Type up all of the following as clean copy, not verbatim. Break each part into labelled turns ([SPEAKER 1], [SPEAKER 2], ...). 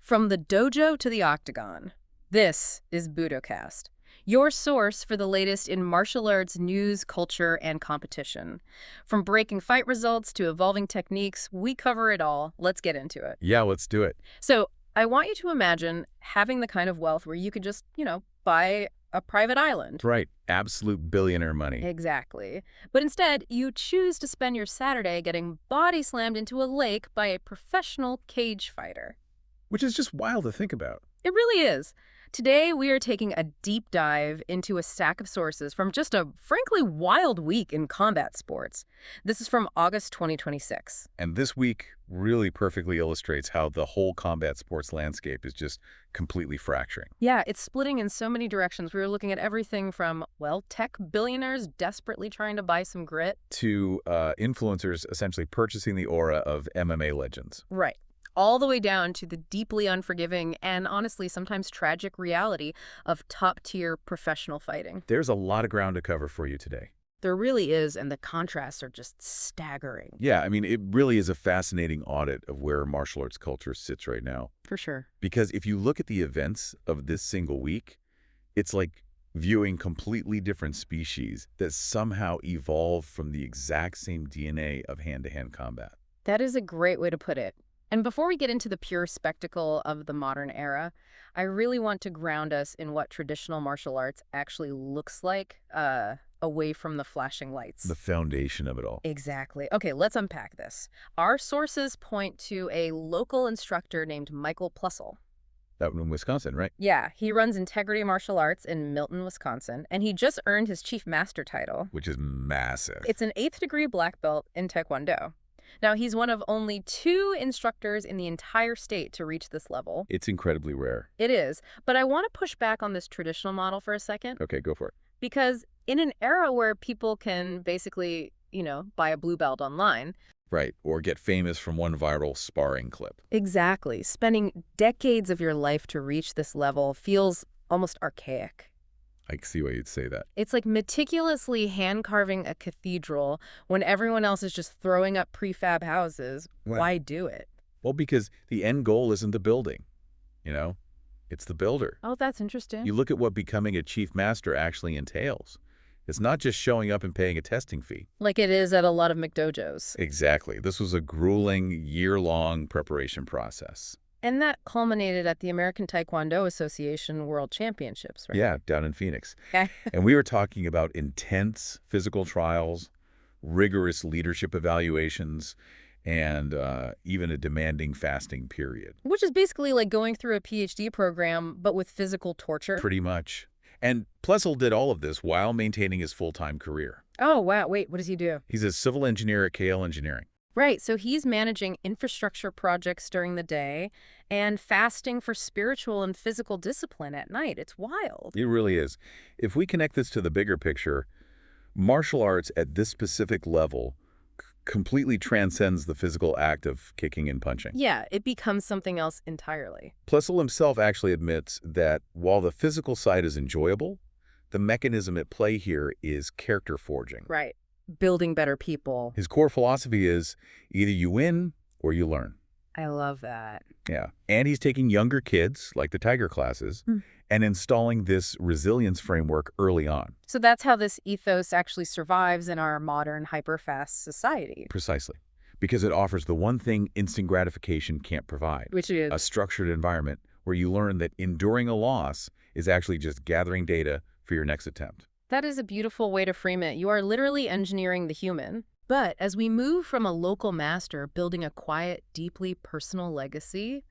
[SPEAKER 1] From the dojo to the octagon, this is Budocast, your source for the latest in martial arts news, culture, and competition. From breaking fight results to evolving techniques, we cover it all. Let's get into it.
[SPEAKER 2] Yeah, let's do it.
[SPEAKER 1] So, I want you to imagine having the kind of wealth where you could just, buy a private island.
[SPEAKER 2] Right. Absolute billionaire money.
[SPEAKER 1] Exactly. But instead, you choose to spend your Saturday getting body slammed into a lake by a professional cage fighter.
[SPEAKER 2] Which is just wild to think about.
[SPEAKER 1] It really is. Today, we are taking a deep dive into a stack of sources from just a frankly wild week in combat sports. This is from August 2026.
[SPEAKER 2] And this week really perfectly illustrates how the whole combat sports landscape is just completely fracturing.
[SPEAKER 1] Yeah, it's splitting in so many directions. We were looking at everything from, tech billionaires desperately trying to buy some grit,
[SPEAKER 2] to influencers essentially purchasing the aura of MMA legends.
[SPEAKER 1] Right. All the way down to the deeply unforgiving and honestly sometimes tragic reality of top-tier professional fighting.
[SPEAKER 2] There's a lot of ground to cover for you today.
[SPEAKER 1] There really is, and the contrasts are just staggering.
[SPEAKER 2] Yeah, I mean, it really is a fascinating audit of where martial arts culture sits right now.
[SPEAKER 1] For sure.
[SPEAKER 2] Because if you look at the events of this single week, it's like viewing completely different species that somehow evolved from the exact same DNA of hand-to-hand combat.
[SPEAKER 1] That is a great way to put it. And before we get into the pure spectacle of the modern era, I really want to ground us in what traditional martial arts actually looks like away from the flashing lights.
[SPEAKER 2] The foundation of it all.
[SPEAKER 1] Exactly. Okay, let's unpack this. Our sources point to a local instructor named Michael Plessel.
[SPEAKER 2] That one in Wisconsin, right?
[SPEAKER 1] Yeah, he runs Integrity Martial Arts in Milton, Wisconsin, and he just earned his Chief Master title.
[SPEAKER 2] Which is massive.
[SPEAKER 1] It's an 8th degree black belt in Taekwondo. Now, he's one of only 2 instructors in the entire state to reach this level.
[SPEAKER 2] It's incredibly rare.
[SPEAKER 1] It is. But I want to push back on this traditional model for a second.
[SPEAKER 2] Okay, go for it.
[SPEAKER 1] Because in an era where people can basically, buy a blue belt online.
[SPEAKER 2] Right, or get famous from one viral sparring clip.
[SPEAKER 1] Exactly. Spending decades of your life to reach this level feels almost archaic.
[SPEAKER 2] I can see why you'd say that.
[SPEAKER 1] It's like meticulously hand-carving a cathedral when everyone else is just throwing up prefab houses.
[SPEAKER 2] Well,
[SPEAKER 1] why do it?
[SPEAKER 2] Well, because the end goal isn't the building, It's the builder.
[SPEAKER 1] Oh, that's interesting.
[SPEAKER 2] You look at what becoming a chief master actually entails. It's not just showing up and paying a testing fee.
[SPEAKER 1] Like it is at a lot of McDojos.
[SPEAKER 2] Exactly. This was a grueling, year-long preparation process.
[SPEAKER 1] And that culminated at the American Taekwondo Association World Championships, right?
[SPEAKER 2] Yeah, down in Phoenix.
[SPEAKER 1] Okay.
[SPEAKER 2] And we were talking about intense physical trials, rigorous leadership evaluations, and even a demanding fasting period.
[SPEAKER 1] Which is basically like going through a PhD program, but with physical torture.
[SPEAKER 2] Pretty much. And Plessel did all of this while maintaining his full-time career.
[SPEAKER 1] Oh, wow. Wait, what does he do?
[SPEAKER 2] He's a civil engineer at KL Engineering.
[SPEAKER 1] Right, so he's managing infrastructure projects during the day and fasting for spiritual and physical discipline at night. It's wild.
[SPEAKER 2] It really is. If we connect this to the bigger picture, martial arts at this specific level completely transcends the physical act of kicking and punching.
[SPEAKER 1] Yeah, it becomes something else entirely.
[SPEAKER 2] Plessel himself actually admits that while the physical side is enjoyable, the mechanism at play here is character forging.
[SPEAKER 1] Right. Building better people.
[SPEAKER 2] His core philosophy is either you win or you learn.
[SPEAKER 1] I love that.
[SPEAKER 2] Yeah. And he's taking younger kids, like the Tiger classes, and installing this resilience framework early on.
[SPEAKER 1] So that's how this ethos actually survives in our modern hyper-fast society.
[SPEAKER 2] Precisely. Because it offers the one thing instant gratification can't provide.
[SPEAKER 1] Which is?
[SPEAKER 2] A structured environment where you learn that enduring a loss is actually just gathering data for your next attempt.
[SPEAKER 1] That is a beautiful way to frame it. You are literally engineering the human. But as we move from a local master building a quiet, deeply personal legacy,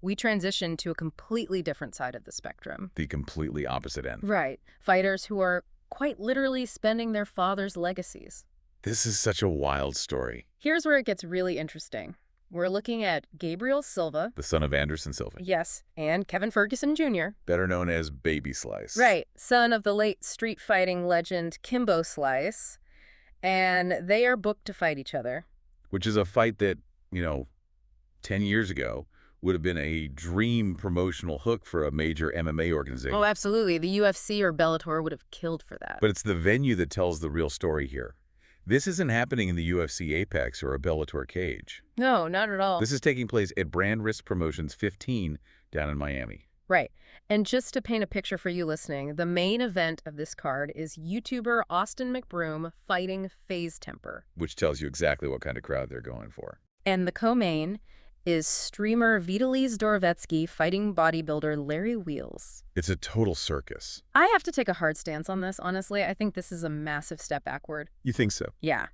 [SPEAKER 1] we transition to a completely different side of the spectrum.
[SPEAKER 2] The completely opposite end.
[SPEAKER 1] Right. Fighters who are quite literally spending their father's legacies.
[SPEAKER 2] This is such a wild story.
[SPEAKER 1] Here's where it gets really interesting. We're looking at Gabriel Silva.
[SPEAKER 2] The son of Anderson Silva.
[SPEAKER 1] Yes, and Kevin Ferguson Jr.
[SPEAKER 2] Better known as Baby Slice.
[SPEAKER 1] Right, son of the late street fighting legend Kimbo Slice. And they are booked to fight each other.
[SPEAKER 2] Which is a fight that, 10 years ago would have been a dream promotional hook for a major MMA organization.
[SPEAKER 1] Oh, absolutely. The UFC or Bellator would have killed for that.
[SPEAKER 2] But it's the venue that tells the real story here. This isn't happening in the UFC Apex or a Bellator cage.
[SPEAKER 1] No, not at all.
[SPEAKER 2] This is taking place at Brand Risk Promotions 15 down in Miami.
[SPEAKER 1] Right. And just to paint a picture for you listening, the main event of this card is YouTuber Austin McBroom fighting FaZe Temper.
[SPEAKER 2] Which tells you exactly what kind of crowd they're going for.
[SPEAKER 1] And the co-main is streamer Vitaly Zdorovetski fighting bodybuilder Larry Wheels.
[SPEAKER 2] It's a total circus.
[SPEAKER 1] I have to take a hard stance on this, honestly. I think this is a massive step backward.
[SPEAKER 2] You think so?
[SPEAKER 1] Yeah.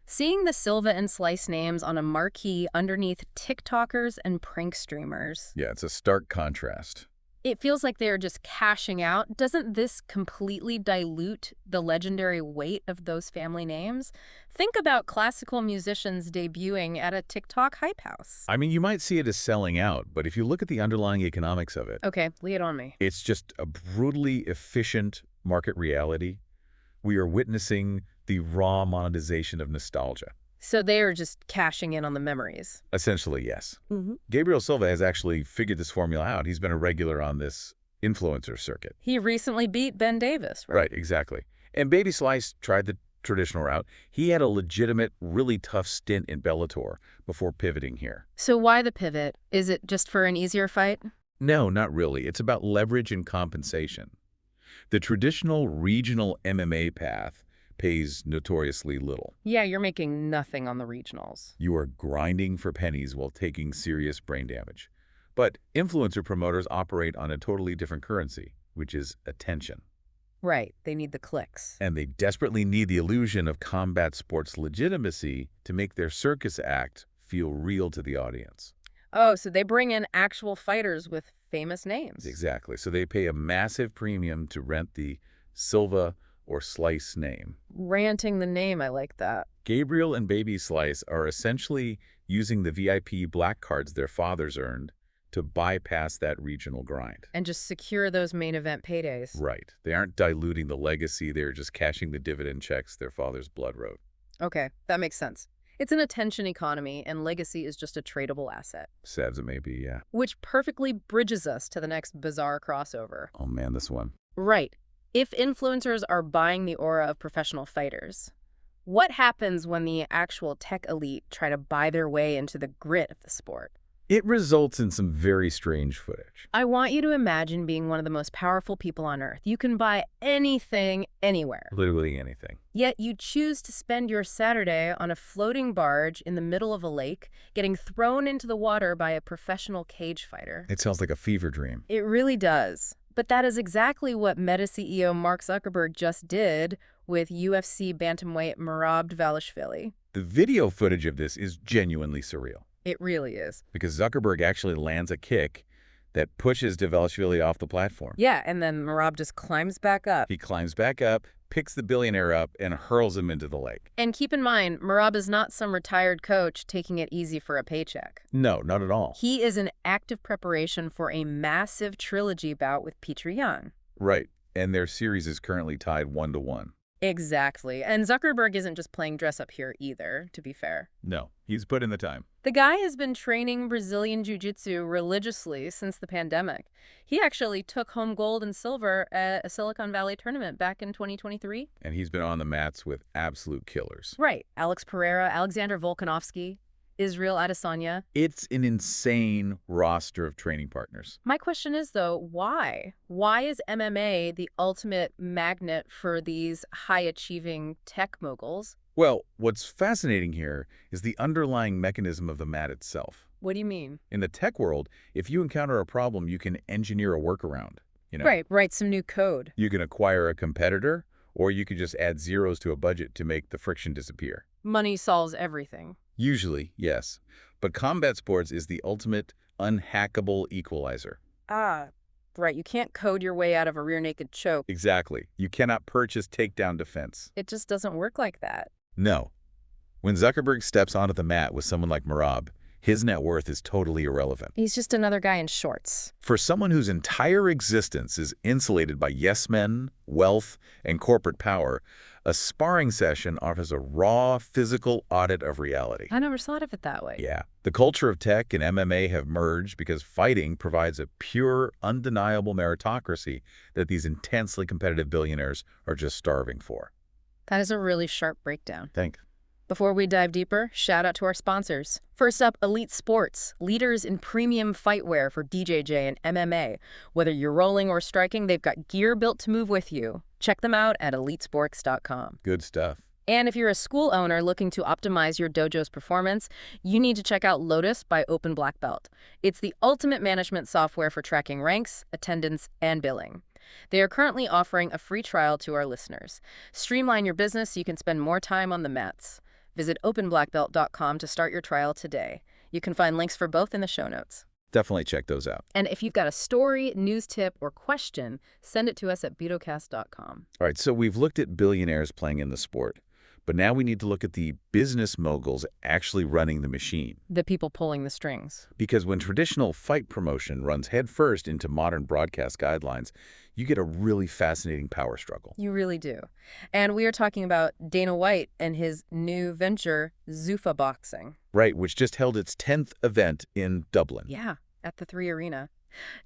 [SPEAKER 1] Seeing the Silva and Slice names on a marquee underneath TikTokers and prank streamers.
[SPEAKER 2] Yeah, it's a stark contrast.
[SPEAKER 1] It feels like they're just cashing out. Doesn't this completely dilute the legendary weight of those family names? Think about classical musicians debuting at a TikTok hype house.
[SPEAKER 2] I mean, you might see it as selling out, but if you look at the underlying economics of it,
[SPEAKER 1] Okay, lay it on me.
[SPEAKER 2] it's just a brutally efficient market reality. We are witnessing the raw monetization of nostalgia.
[SPEAKER 1] So they are just cashing in on the memories.
[SPEAKER 2] Essentially, yes.
[SPEAKER 1] Mm-hmm.
[SPEAKER 2] Gabriel Silva has actually figured this formula out. He's been a regular on this influencer circuit.
[SPEAKER 1] He recently beat Ben Davis, right?
[SPEAKER 2] Right, exactly. And Baby Slice tried the traditional route. He had a legitimate, really tough stint in Bellator before pivoting here.
[SPEAKER 1] So why the pivot? Is it just for an easier fight?
[SPEAKER 2] No, not really. It's about leverage and compensation. The traditional regional MMA path pays notoriously little.
[SPEAKER 1] Yeah, you're making nothing on the regionals.
[SPEAKER 2] You are grinding for pennies while taking serious brain damage. But influencer promoters operate on a totally different currency, which is attention.
[SPEAKER 1] Right, they need the clicks.
[SPEAKER 2] And they desperately need the illusion of combat sports legitimacy to make their circus act feel real to the audience.
[SPEAKER 1] Oh, so they bring in actual fighters with famous names.
[SPEAKER 2] Exactly. So they pay a massive premium to rent the Silva or Slice name.
[SPEAKER 1] Ranting the name, I like that.
[SPEAKER 2] Gabriel and Baby Slice are essentially using the VIP black cards their fathers earned to bypass that regional grind.
[SPEAKER 1] And just secure those main event paydays.
[SPEAKER 2] Right. They aren't diluting the legacy. They're just cashing the dividend checks their father's blood wrote.
[SPEAKER 1] Okay, that makes sense. It's an attention economy, and legacy is just a tradable asset.
[SPEAKER 2] Sad as it may be, yeah.
[SPEAKER 1] Which perfectly bridges us to the next bizarre crossover.
[SPEAKER 2] Oh man, this one.
[SPEAKER 1] Right. If influencers are buying the aura of professional fighters, what happens when the actual tech elite try to buy their way into the grit of the sport?
[SPEAKER 2] It results in some very strange footage.
[SPEAKER 1] I want you to imagine being one of the most powerful people on Earth. You can buy anything, anywhere.
[SPEAKER 2] Literally anything.
[SPEAKER 1] Yet you choose to spend your Saturday on a floating barge in the middle of a lake, getting thrown into the water by a professional cage fighter.
[SPEAKER 2] It sounds like a fever dream.
[SPEAKER 1] It really does. But that is exactly what Meta CEO Mark Zuckerberg just did with UFC bantamweight Merab Dvalishvili.
[SPEAKER 2] The video footage of this is genuinely surreal.
[SPEAKER 1] It really is.
[SPEAKER 2] Because Zuckerberg actually lands a kick that pushes Dvalishvili off the platform.
[SPEAKER 1] Yeah, and then Merab just climbs back up.
[SPEAKER 2] He climbs back up, picks the billionaire up, and hurls him into the lake.
[SPEAKER 1] And keep in mind, Merab is not some retired coach taking it easy for a paycheck.
[SPEAKER 2] No, not at all.
[SPEAKER 1] He is in active preparation for a massive trilogy bout with Yang.
[SPEAKER 2] Right, and their series is currently tied 1-1.
[SPEAKER 1] Exactly. And Zuckerberg isn't just playing dress-up here either, to be fair.
[SPEAKER 2] No, he's put in the time.
[SPEAKER 1] The guy has been training Brazilian jiu-jitsu religiously since the pandemic. He actually took home gold and silver at a Silicon Valley tournament back in 2023.
[SPEAKER 2] And he's been on the mats with absolute killers.
[SPEAKER 1] Right. Alex Pereira, Alexander Volkanovski, Israel Adesanya.
[SPEAKER 2] It's an insane roster of training partners.
[SPEAKER 1] My question is, though, why? Why is MMA the ultimate magnet for these high-achieving tech moguls?
[SPEAKER 2] Well, what's fascinating here is the underlying mechanism of the mat itself.
[SPEAKER 1] What do you mean?
[SPEAKER 2] In the tech world, if you encounter a problem, you can engineer a workaround.
[SPEAKER 1] Right, write some new code.
[SPEAKER 2] You can acquire a competitor, or you could just add zeros to a budget to make the friction disappear.
[SPEAKER 1] Money solves everything.
[SPEAKER 2] Usually, yes. But combat sports is the ultimate unhackable equalizer.
[SPEAKER 1] Ah, right. You can't code your way out of a rear naked choke.
[SPEAKER 2] Exactly. You cannot purchase takedown defense.
[SPEAKER 1] It just doesn't work like that.
[SPEAKER 2] No. When Zuckerberg steps onto the mat with someone like Merab, his net worth is totally irrelevant.
[SPEAKER 1] He's just another guy in shorts.
[SPEAKER 2] For someone whose entire existence is insulated by yes men, wealth, and corporate power, a sparring session offers a raw, physical audit of reality.
[SPEAKER 1] I never thought of it that way.
[SPEAKER 2] Yeah. The culture of tech and MMA have merged because fighting provides a pure, undeniable meritocracy that these intensely competitive billionaires are just starving for.
[SPEAKER 1] That is a really sharp breakdown.
[SPEAKER 2] Thanks.
[SPEAKER 1] Before we dive deeper, shout out to our sponsors. First up, Elite Sports, leaders in premium fightwear for DJJ and MMA. Whether you're rolling or striking, they've got gear built to move with you. Check them out at elitesports.com.
[SPEAKER 2] Good stuff.
[SPEAKER 1] And if you're a school owner looking to optimize your dojo's performance, you need to check out Lotus by Open Black Belt. It's the ultimate management software for tracking ranks, attendance, and billing. They are currently offering a free trial to our listeners. Streamline your business so you can spend more time on the mats. Visit openblackbelt.com to start your trial today. You can find links for both in the show notes.
[SPEAKER 2] Definitely check those out.
[SPEAKER 1] And if you've got a story, news tip, or question, send it to us at budocast.com.
[SPEAKER 2] All right, so we've looked at billionaires playing in the sport, but now we need to look at the business moguls actually running the machine.
[SPEAKER 1] The people pulling the strings.
[SPEAKER 2] Because when traditional fight promotion runs headfirst into modern broadcast guidelines, you get a really fascinating power struggle.
[SPEAKER 1] You really do. And we are talking about Dana White and his new venture, Zuffa Boxing.
[SPEAKER 2] Right, which just held its 10th event in Dublin.
[SPEAKER 1] Yeah, at the 3 Arena.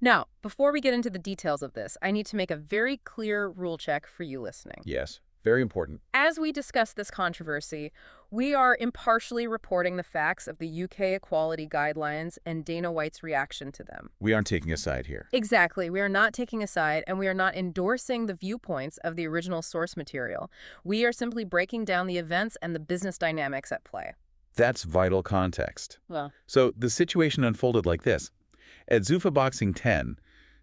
[SPEAKER 1] Now, before we get into the details of this, I need to make a very clear rule check for you listening.
[SPEAKER 2] Yes, very important.
[SPEAKER 1] As we discuss this controversy, we are impartially reporting the facts of the UK equality guidelines and Dana White's reaction to them.
[SPEAKER 2] We aren't taking a side here.
[SPEAKER 1] Exactly. We are not taking a side, and we are not endorsing the viewpoints of the original source material. We are simply breaking down the events and the business dynamics at play.
[SPEAKER 2] That's vital context.
[SPEAKER 1] Well,
[SPEAKER 2] So the situation unfolded like this. At Zuffa Boxing 10,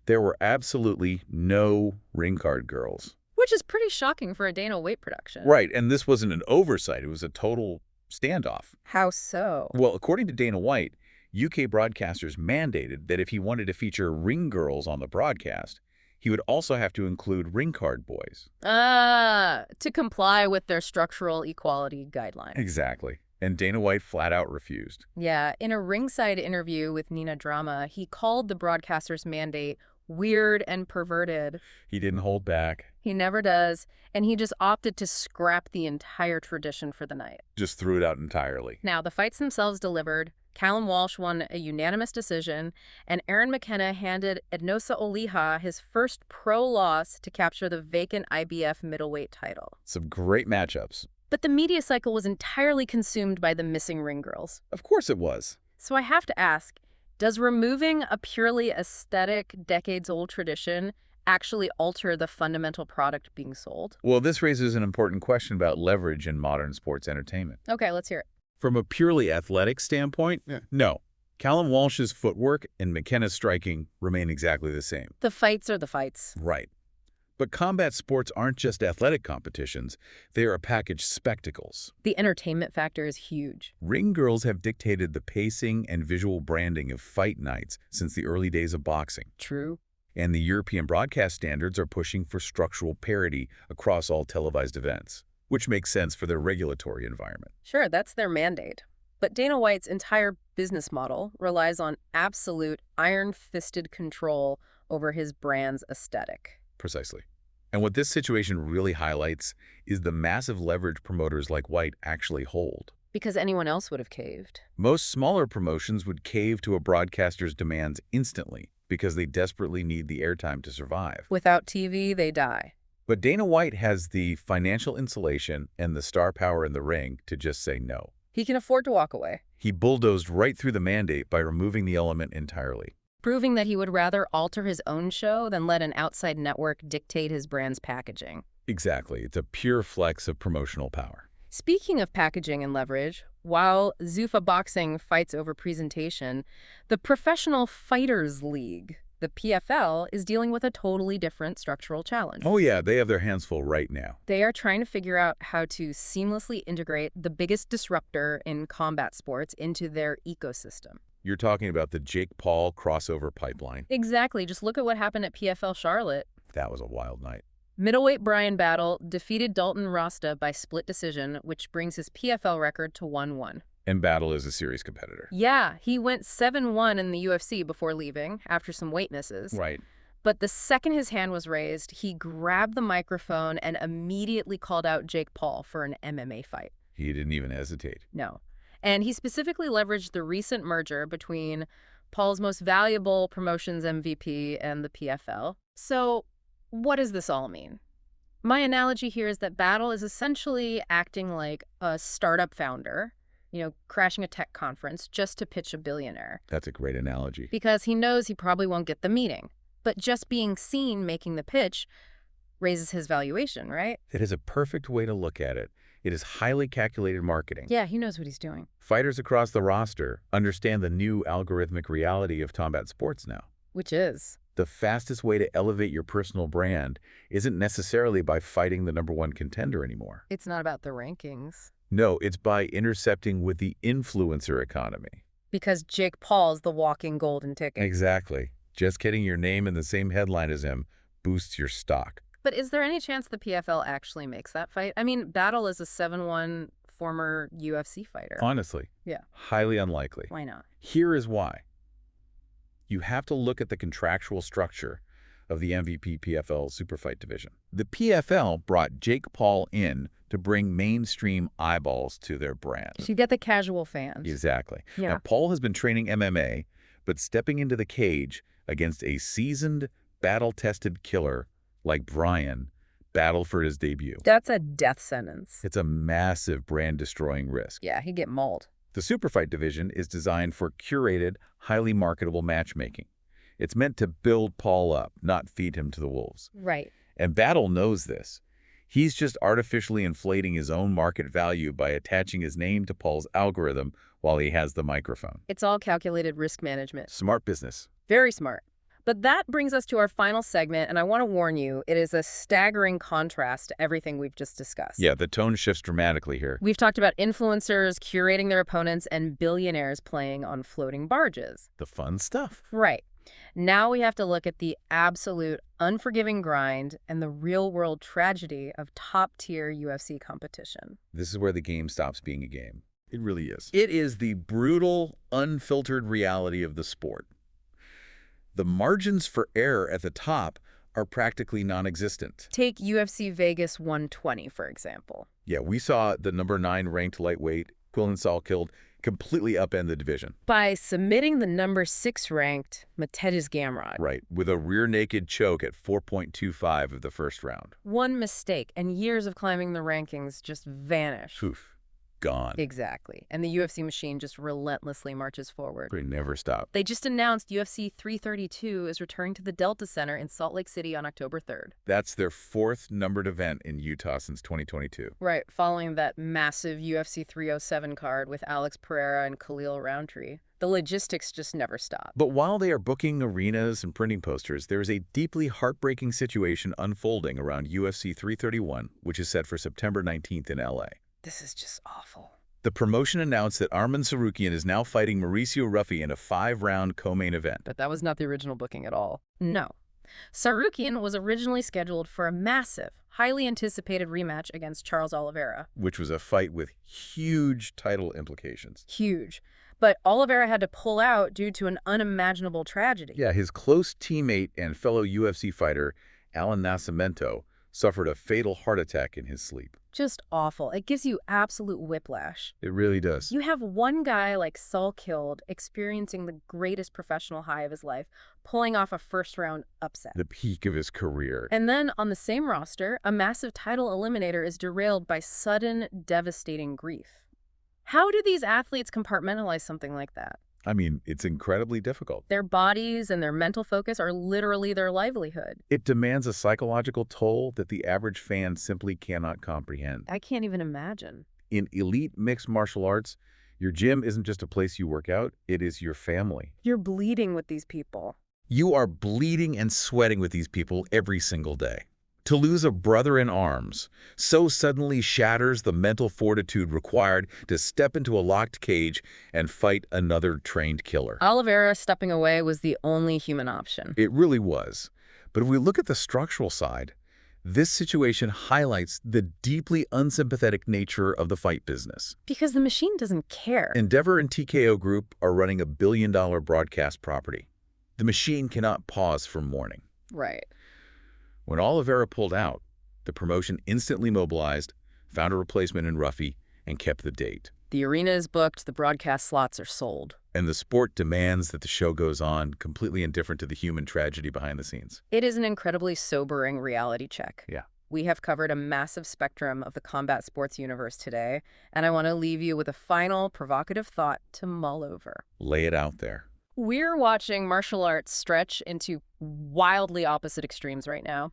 [SPEAKER 2] there were absolutely no ring card girls.
[SPEAKER 1] which is pretty shocking for a Dana White production.
[SPEAKER 2] Right, and this wasn't an oversight. It was a total standoff.
[SPEAKER 1] How so?
[SPEAKER 2] Well, according to Dana White, UK broadcasters mandated that if he wanted to feature ring girls on the broadcast, he would also have to include ring card boys.
[SPEAKER 1] To comply with their structural equality guidelines.
[SPEAKER 2] Exactly. And Dana White flat out refused.
[SPEAKER 1] Yeah, in a ringside interview with Nina Drama, he called the broadcaster's mandate weird and perverted.
[SPEAKER 2] He didn't hold back.
[SPEAKER 1] He never does, and he just opted to scrap the entire tradition for the night.
[SPEAKER 2] Just threw it out entirely.
[SPEAKER 1] Now, the fights themselves delivered. Callum Walsh won a unanimous decision, and Aaron McKenna handed Ednosa Oliha his first pro loss to capture the vacant IBF middleweight title.
[SPEAKER 2] Some great matchups.
[SPEAKER 1] But the media cycle was entirely consumed by the missing ring girls.
[SPEAKER 2] Of course it was.
[SPEAKER 1] So I have to ask, does removing a purely aesthetic, decades-old tradition actually alter the fundamental product being sold?
[SPEAKER 2] Well, this raises an important question about leverage in modern sports entertainment.
[SPEAKER 1] Okay, let's hear it.
[SPEAKER 2] From a purely athletic standpoint, no. Callum Walsh's footwork and McKenna's striking remain exactly the same.
[SPEAKER 1] The fights are the fights.
[SPEAKER 2] Right. But combat sports aren't just athletic competitions. They are packaged spectacles.
[SPEAKER 1] The entertainment factor is huge.
[SPEAKER 2] Ring girls have dictated the pacing and visual branding of fight nights since the early days of boxing.
[SPEAKER 1] True.
[SPEAKER 2] And the European broadcast standards are pushing for structural parity across all televised events, which makes sense for their regulatory environment.
[SPEAKER 1] Sure, that's their mandate. But Dana White's entire business model relies on absolute iron-fisted control over his brand's aesthetic.
[SPEAKER 2] Precisely. And what this situation really highlights is the massive leverage promoters like White actually hold.
[SPEAKER 1] Because anyone else would have caved.
[SPEAKER 2] Most smaller promotions would cave to a broadcaster's demands instantly because they desperately need the airtime to survive.
[SPEAKER 1] Without TV, they die.
[SPEAKER 2] But Dana White has the financial insulation and the star power in the ring to just say no.
[SPEAKER 1] He can afford to walk away,
[SPEAKER 2] He bulldozed right through the mandate by removing the element entirely.
[SPEAKER 1] proving that he would rather alter his own show than let an outside network dictate his brand's packaging.
[SPEAKER 2] Exactly. It's a pure flex of promotional power.
[SPEAKER 1] Speaking of packaging and leverage, while Zuffa Boxing fights over presentation, the Professional Fighters League, the PFL, is dealing with a totally different structural challenge.
[SPEAKER 2] Oh yeah, they have their hands full right now.
[SPEAKER 1] They are trying to figure out how to seamlessly integrate the biggest disruptor in combat sports into their ecosystem.
[SPEAKER 2] You're talking about the Jake Paul crossover pipeline.
[SPEAKER 1] Exactly. Just look at what happened at PFL Charlotte.
[SPEAKER 2] That was a wild night.
[SPEAKER 1] Middleweight Bryan Battle defeated Dalton Rasta by split decision, which brings his PFL record to 1-1.
[SPEAKER 2] And Battle is a serious competitor.
[SPEAKER 1] Yeah, he went 7-1 in the UFC before leaving, after some weight misses.
[SPEAKER 2] Right.
[SPEAKER 1] But the second his hand was raised, he grabbed the microphone and immediately called out Jake Paul for an MMA fight.
[SPEAKER 2] He didn't even hesitate.
[SPEAKER 1] No. And he specifically leveraged the recent merger between Paul's most valuable promotions MVP and the PFL. So what does this all mean? My analogy here is that Battle is essentially acting like a startup founder, crashing a tech conference just to pitch a billionaire.
[SPEAKER 2] That's a great analogy.
[SPEAKER 1] Because he knows he probably won't get the meeting. But just being seen making the pitch raises his valuation, right?
[SPEAKER 2] It is a perfect way to look at it. It is highly calculated marketing.
[SPEAKER 1] Yeah, he knows what he's doing.
[SPEAKER 2] Fighters across the roster understand the new algorithmic reality of combat sports now.
[SPEAKER 1] Which is?
[SPEAKER 2] The fastest way to elevate your personal brand isn't necessarily by fighting the #1 contender anymore.
[SPEAKER 1] It's not about the rankings.
[SPEAKER 2] No, it's by intercepting with the influencer economy.
[SPEAKER 1] Because Jake Paul's the walking golden ticket.
[SPEAKER 2] Exactly. Just getting your name in the same headline as him boosts your stock.
[SPEAKER 1] But is there any chance the PFL actually makes that fight? I mean, Battle is a 7-1 former UFC fighter.
[SPEAKER 2] Honestly.
[SPEAKER 1] Yeah.
[SPEAKER 2] Highly unlikely.
[SPEAKER 1] Why not?
[SPEAKER 2] Here is why. You have to look at the contractual structure of the MVP PFL Superfight division. The PFL brought Jake Paul in to bring mainstream eyeballs to their brand.
[SPEAKER 1] So you get the casual fans.
[SPEAKER 2] Exactly.
[SPEAKER 1] Yeah.
[SPEAKER 2] Now, Paul has been training MMA, but stepping into the cage against a seasoned, battle-tested killer like Bryan battled for his debut.
[SPEAKER 1] That's a death sentence.
[SPEAKER 2] It's a massive brand-destroying risk.
[SPEAKER 1] Yeah, he'd get mauled.
[SPEAKER 2] The Superfight division is designed for curated, highly marketable matchmaking. It's meant to build Paul up, not feed him to the wolves.
[SPEAKER 1] Right.
[SPEAKER 2] And Battle knows this. He's just artificially inflating his own market value by attaching his name to Paul's algorithm while he has the microphone.
[SPEAKER 1] It's all calculated risk management.
[SPEAKER 2] Smart business.
[SPEAKER 1] Very smart. But that brings us to our final segment, and I want to warn you, it is a staggering contrast to everything we've just discussed.
[SPEAKER 2] Yeah, the tone shifts dramatically here.
[SPEAKER 1] We've talked about influencers curating their opponents and billionaires playing on floating barges.
[SPEAKER 2] The fun stuff.
[SPEAKER 1] Right. Now we have to look at the absolute unforgiving grind and the real-world tragedy of top-tier UFC competition.
[SPEAKER 2] This is where the game stops being a game. It really is. It is the brutal, unfiltered reality of the sport. The margins for error at the top are practically non-existent.
[SPEAKER 1] Take UFC Vegas 120, for example.
[SPEAKER 2] Yeah, we saw the #9 ranked lightweight, Quillan Salkilld, completely upend the division.
[SPEAKER 1] By submitting the #6 ranked Mateusz Gamrot.
[SPEAKER 2] Right, with a rear naked choke at 4.25 of the first round.
[SPEAKER 1] One mistake, and years of climbing the rankings just vanish.
[SPEAKER 2] Poof. Gone.
[SPEAKER 1] Exactly. And the UFC machine just relentlessly marches forward.
[SPEAKER 2] They never stop.
[SPEAKER 1] They just announced UFC 332 is returning to the Delta Center in Salt Lake City on October 3rd.
[SPEAKER 2] That's their 4th numbered event in Utah since 2022.
[SPEAKER 1] Right, following that massive UFC 307 card with Alex Pereira and Khalil Roundtree. The logistics just never stop.
[SPEAKER 2] But while they are booking arenas and printing posters, there is a deeply heartbreaking situation unfolding around UFC 331, which is set for September 19th in LA.
[SPEAKER 1] This is just awful.
[SPEAKER 2] The promotion announced that Arman Tsarukyan is now fighting Mauricio Ruffy in a 5-round co-main event.
[SPEAKER 1] But that was not the original booking at all. No. Tsarukyan was originally scheduled for a massive, highly anticipated rematch against Charles Oliveira.
[SPEAKER 2] Which was a fight with huge title implications.
[SPEAKER 1] Huge. But Oliveira had to pull out due to an unimaginable tragedy.
[SPEAKER 2] Yeah, his close teammate and fellow UFC fighter, Allan Nascimento, suffered a fatal heart attack in his sleep.
[SPEAKER 1] Just awful. It gives you absolute whiplash.
[SPEAKER 2] It really does.
[SPEAKER 1] You have one guy like Salkilld experiencing the greatest professional high of his life, pulling off a first-round upset.
[SPEAKER 2] The peak of his career.
[SPEAKER 1] And then on the same roster, a massive title eliminator is derailed by sudden, devastating grief. How do these athletes compartmentalize something like that?
[SPEAKER 2] I mean, it's incredibly difficult.
[SPEAKER 1] Their bodies and their mental focus are literally their livelihood.
[SPEAKER 2] It demands a psychological toll that the average fan simply cannot comprehend.
[SPEAKER 1] I can't even imagine.
[SPEAKER 2] In elite mixed martial arts, your gym isn't just a place you work out, it is your family.
[SPEAKER 1] You're bleeding with these people.
[SPEAKER 2] You are bleeding and sweating with these people every single day. To lose a brother in arms so suddenly shatters the mental fortitude required to step into a locked cage and fight another trained killer.
[SPEAKER 1] Oliveira stepping away was the only human option.
[SPEAKER 2] It really was. But if we look at the structural side, this situation highlights the deeply unsympathetic nature of the fight business.
[SPEAKER 1] Because the machine doesn't care.
[SPEAKER 2] Endeavor and TKO Group are running $1 billion broadcast property. The machine cannot pause from mourning.
[SPEAKER 1] Right.
[SPEAKER 2] When Oliveira pulled out, the promotion instantly mobilized, found a replacement in Ruffy, and kept the date.
[SPEAKER 1] The arena is booked, the broadcast slots are sold.
[SPEAKER 2] And the sport demands that the show goes on, completely indifferent to the human tragedy behind the scenes.
[SPEAKER 1] It is an incredibly sobering reality check.
[SPEAKER 2] Yeah.
[SPEAKER 1] We have covered a massive spectrum of the combat sports universe today, and I want to leave you with a final provocative thought to mull over.
[SPEAKER 2] Lay it out there.
[SPEAKER 1] We're watching martial arts stretch into wildly opposite extremes right now.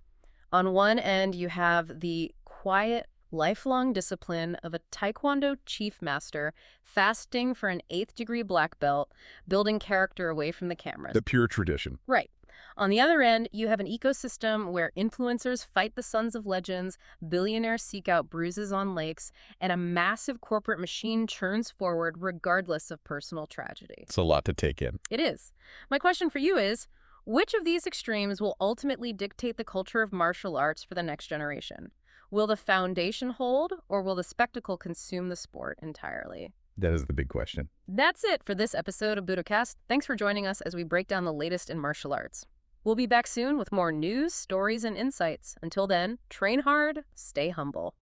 [SPEAKER 1] On one end, you have the quiet, lifelong discipline of a Taekwondo chief master fasting for an 8th-degree black belt, building character away from the cameras.
[SPEAKER 3] The pure tradition.
[SPEAKER 1] Right. On the other end, you have an ecosystem where influencers fight the sons of legends, billionaires seek out bruises on lakes, and a massive corporate machine churns forward regardless of personal tragedy.
[SPEAKER 3] It's a lot to take in.
[SPEAKER 1] It is. My question for you is, which of these extremes will ultimately dictate the culture of martial arts for the next generation? Will the foundation hold, or will the spectacle consume the sport entirely?
[SPEAKER 3] That is the big question.
[SPEAKER 1] That's it for this episode of Budocast. Thanks for joining us as we break down the latest in martial arts. We'll be back soon with more news, stories, and insights. Until then, train hard, stay humble.